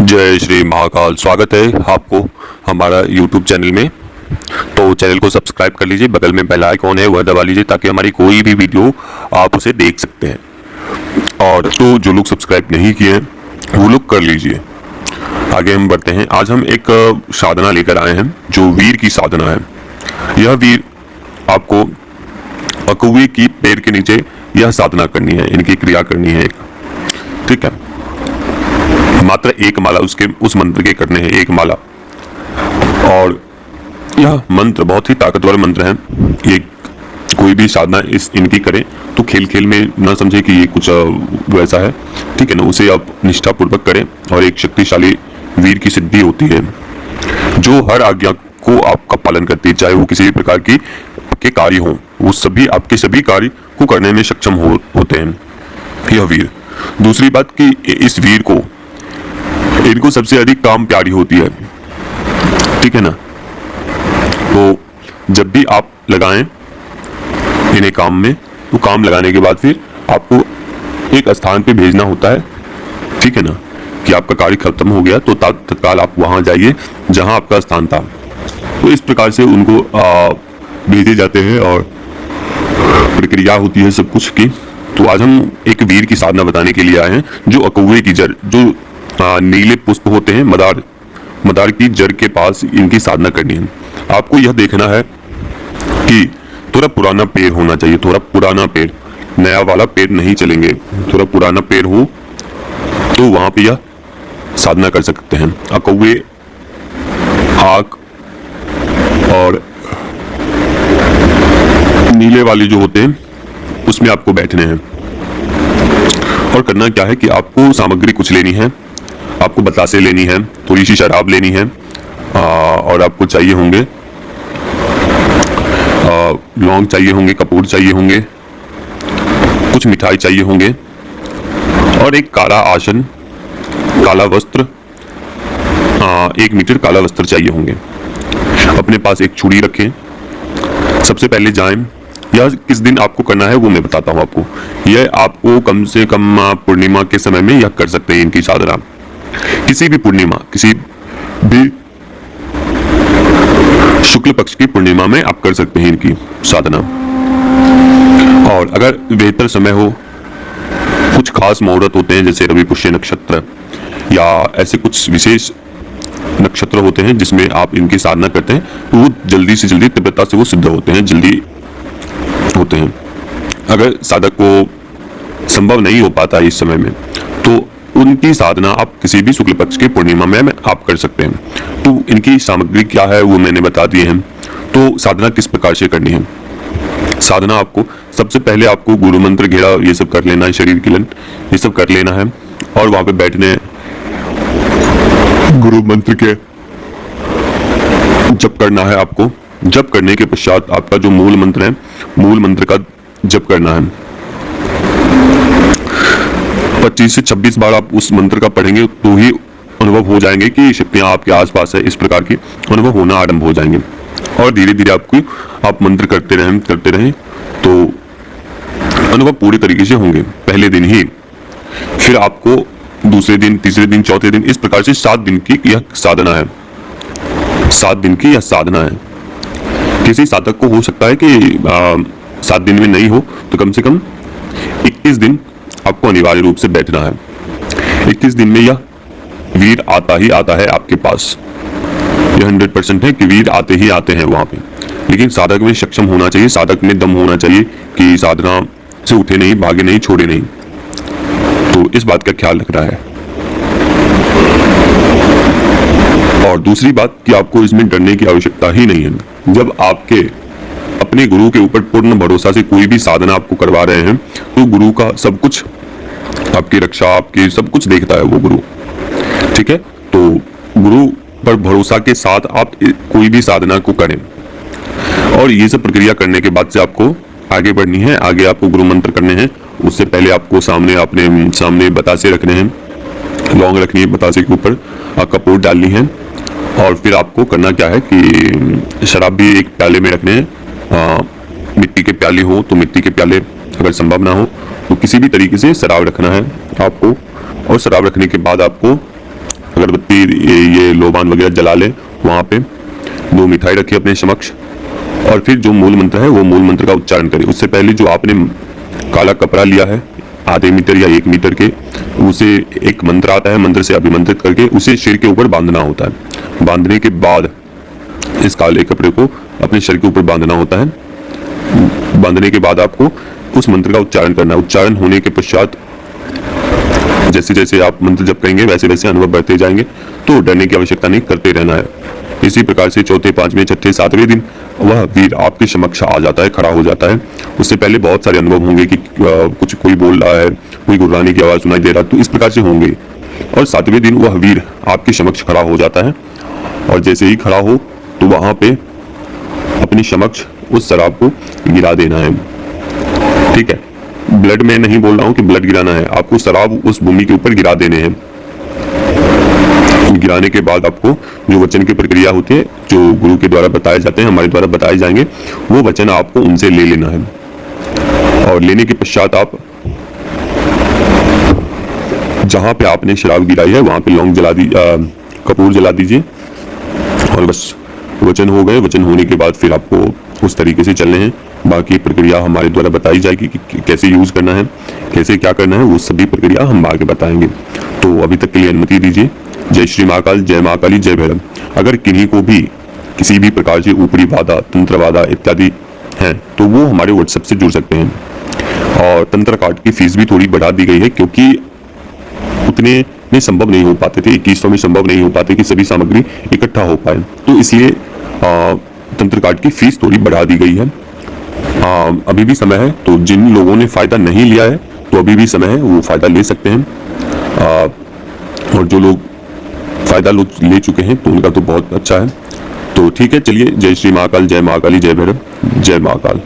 जय श्री महाकाल। स्वागत है आपको हमारा YouTube चैनल में। तो चैनल को सब्सक्राइब कर लीजिए, बगल में बेल आइकॉन है वह दबा लीजिए ताकि हमारी कोई भी वीडियो आप उसे देख सकते हैं। और तो जो लोग सब्सक्राइब नहीं किए हैं वो लोग कर लीजिए। आगे हम बढ़ते हैं। आज हम एक साधना लेकर आए हैं जो वीर की साधना है। यह वीर आपको अकौवे की पैर के नीचे यह साधना करनी है, इनकी क्रिया करनी है एक, ठीक है। मात्र एक माला उसके उस मंत्र के करने हैं, एक माला। और यह मंत्र बहुत ही ताकतवर मंत्र है। ये कोई भी साधना इनकी करें तो खेल खेल में ना समझे कि ये कुछ वैसा है, ठीक है ना। उसे आप निष्ठा पूर्वक करें और एक शक्तिशाली वीर की सिद्धि होती है जो हर आज्ञा को आपका पालन करती है, चाहे वो किसी भी प्रकार की के कार्य हो, वो सभी आपके सभी कार्य को करने में सक्षम होते हैं यह वीर। दूसरी बात कि इस वीर को इनको सबसे अधिक काम प्यारी होती है, ठीक है ना। तो जब भी आप लगाएं इन्हें काम में, तो काम लगाने के बाद फिर आपको एक स्थान पे भेजना होता है, ठीक है ना, कि आपका कार्य खत्म हो गया तो तत्काल आप वहां जाइए जहां आपका स्थान था। तो इस प्रकार से उनको भेजे जाते हैं और प्रक्रिया होती है सब कुछ की। तो आज हम एक वीर की साधना बताने के लिए आए हैं जो अकौवे की जड़, जो नीले पुष्प होते हैं, मदार की जड़ के पास इनकी साधना करनी है। आपको यह देखना है कि थोड़ा पुराना पेड़ होना चाहिए, थोड़ा पुराना पेड़, नया वाला पेड़ नहीं चलेंगे। थोड़ा पुराना पेड़ हो तो वहां पे यह साधना कर सकते हैं। अकौवे आग और नीले वाले जो होते हैं उसमें आपको बैठने हैं। और करना क्या है कि आपको सामग्री कुछ लेनी है, आपको बतासे लेनी है, थोड़ी सी शराब लेनी है, और आपको चाहिए होंगे लौंग चाहिए होंगे, कपूर चाहिए होंगे, कुछ मिठाई चाहिए होंगे और एक काला आसन, काला वस्त्र, 1 मीटर काला वस्त्र चाहिए होंगे। अपने पास एक छुरी रखें। सबसे पहले जाएं। यह किस दिन आपको करना है वो मैं बताता हूं आपको। यह आपको कम से कम पूर्णिमा के समय में यह कर सकते हैं इनकी साधना। किसी भी पूर्णिमा, किसी भी शुक्ल पक्ष की पूर्णिमा में आप कर सकते हैं इनकी साधना। और अगर बेहतर समय हो, कुछ खास मुहूर्त होते हैं जैसे रवि पुष्य नक्षत्र या ऐसे कुछ विशेष नक्षत्र होते हैं जिसमें आप इनकी साधना करते हैं, तो वो जल्दी से जल्दी तीव्रता से वो सिद्ध होते हैं, जल्दी होते हैं। अगर साधक को संभव नहीं हो पाता इस समय में तो उनकी साधना आप किसी भी शुक्ल पक्ष के पूर्णिमा में आप कर सकते हैं। तो इनकी सामग्री क्या है वो मैंने बता दिए हैं। तो साधना किस प्रकार से करनी है। साधना आपको सबसे पहले आपको गुरु मंत्र घेरा ये सब कर लेना है, शरीर किलन ये सब कर लेना है और वहां पे बैठने गुरु मंत्र के जप करना है आपको। जप करने के पश्चात आपका जो मूल मंत्र है, मूल मंत्र का जप करना है। 25 से 26 बार आप उस मंत्र का पढ़ेंगे तो ही अनुभव हो जाएंगे कि शक्तियां आपके आसपास है, इस प्रकार की अनुभव होना आरंभ हो जाएंगे। और धीरे धीरे आप मंत्र करते रहें तो अनुभव पूरी तरीके से होंगे पहले दिन ही। फिर आपको दूसरे दिन, तीसरे दिन, चौथे दिन, इस प्रकार से 7 दिन की यह साधना है। 7 दिन की यह साधना है। किसी साधक को हो सकता है कि 7 दिन में नहीं हो तो कम से कम 21 दिन आपको अनिवार्य रूप से बैठना है। 21 दिन में यह वीर आता ही आता है आपके पास। यह 100% है कि वीर आते ही आते हैं वहां पे। लेकिन साधक में सक्षम होना चाहिए, साधक में दम होना चाहिए कि साधना से उठे नहीं, भागे नहीं, छोड़े नहीं। तो इस बात का ख्याल रखना है। और दूसरी बात कि आपको इसमें डरने की आवश्यकता ही नहीं है। जब आपके अपने गुरु के ऊपर पूर्ण भरोसा से कोई भी साधना आपको करवा रहे हैं तो गुरु का सब कुछ, आपकी रक्षा, आपकी सब कुछ देखता है वो गुरु, ठीक है। तो गुरु पर भरोसा के साथ आप कोई भी साधना को करें। और ये सब प्रक्रिया करने के बाद से आपको आगे बढ़नी है। आगे आपको गुरु मंत्र करने हैं। उससे पहले आपको अपने सामने बतासे रखने हैं, लौंग रखनी है बतासे के ऊपर, कपूर डालनी है। और फिर आपको करना क्या है कि शराब भी एक प्याले में रखने हैं। मिट्टी के प्याले हो तो मिट्टी के प्याले, अगर संभव ना हो तो किसी भी तरीके से शराब रखना है आपको। और शराब रखने के बाद आपको अगरबत्ती ये लोबान वगैरह जला लें। वहाँ पे 2 मिठाई रखी अपने समक्ष और फिर जो मूल मंत्र है वो मूल मंत्र का उच्चारण करें। उससे पहले जो आपने काला कपड़ा लिया है आधे मीटर या 1 मीटर के, उसे एक मंत्र आता है, मंत्र से अभिमंत्रित करके उसे सिर के ऊपर बांधना होता है। बांधने के बाद इस काले कपड़े को अपने सिर के ऊपर बांधना होता है। बांधने के बाद आपको उस मंत्र का उच्चारण करना है। उच्चारण होने के पश्चात जैसे जैसे आप मंत्र जप करेंगे वैसे वैसे अनुभव बढ़ते जाएंगे, तो डरने की आवश्यकता नहीं, करते रहना है। इसी प्रकार से चौथे, पांचवें, छठे, सातवें दिन वह वीर आपके समक्ष आ जाता है, खड़ा हो जाता है। उससे पहले बहुत सारे अनुभव होंगे कि कुछ कोई बोल रहा है, कोई गुर्राने की आवाज सुनाई दे रहा है, तो इस प्रकार से होंगे। और सातवें दिन वह वीर आपके समक्ष खड़ा हो जाता है और जैसे ही खड़ा हो तो वहां पे अपनी समक्ष उस शराब को गिरा देना है। ठीक है, ब्लड में नहीं बोल रहा हूं कि ब्लड गिराना है, आपको शराब उस भूमि के ऊपर गिरा देने हैं। गिराने के बाद आपको जो वचन की प्रक्रिया होती है, जो गुरु के द्वारा बताए जाते हैं, हमारे द्वारा बताए जाएंगे, वो वचन आपको उनसे ले लेना है। और लेने के पश्चात आप जहां पे आपने शराब गिराई है वहां पे लौंग जला कपूर जला दीजिए और बस वचन हो गए। वचन होने के बाद फिर आपको उस तरीके से चलने हैं। बाकी प्रक्रिया हमारे द्वारा बताई जाएगी कि कैसे यूज करना है, कैसे क्या करना है, वो सभी प्रक्रिया हम आगे बताएंगे। तो अभी तक के लिए अनुमति दीजिए। जय श्री महाकाल, जय महाकाली, जय भैरव। अगर किन्हीं को भी किसी भी प्रकार से ऊपरी बाधा, तंत्र बाधा इत्यादि हैं तो वो हमारे व्हाट्सएप से जुड़ सकते हैं। और तंत्र कार्ड की फीस भी थोड़ी बढ़ा दी गई है क्योंकि उतने में संभव नहीं हो पाते थे, 2100 में संभव नहीं हो पाते कि सभी सामग्री इकट्ठा हो पाए, तो इसलिए तंत्र कार्ड की फीस थोड़ी बढ़ा दी गई है। अभी भी समय है, तो जिन लोगों ने फायदा नहीं लिया है तो अभी भी समय है, वो फायदा ले सकते हैं। और जो लोग फायदा ले चुके हैं तो उनका तो बहुत अच्छा है। तो ठीक है, चलिए, जय श्री महाकाल, जय महाकाली, जय भैरव, जय महाकाल।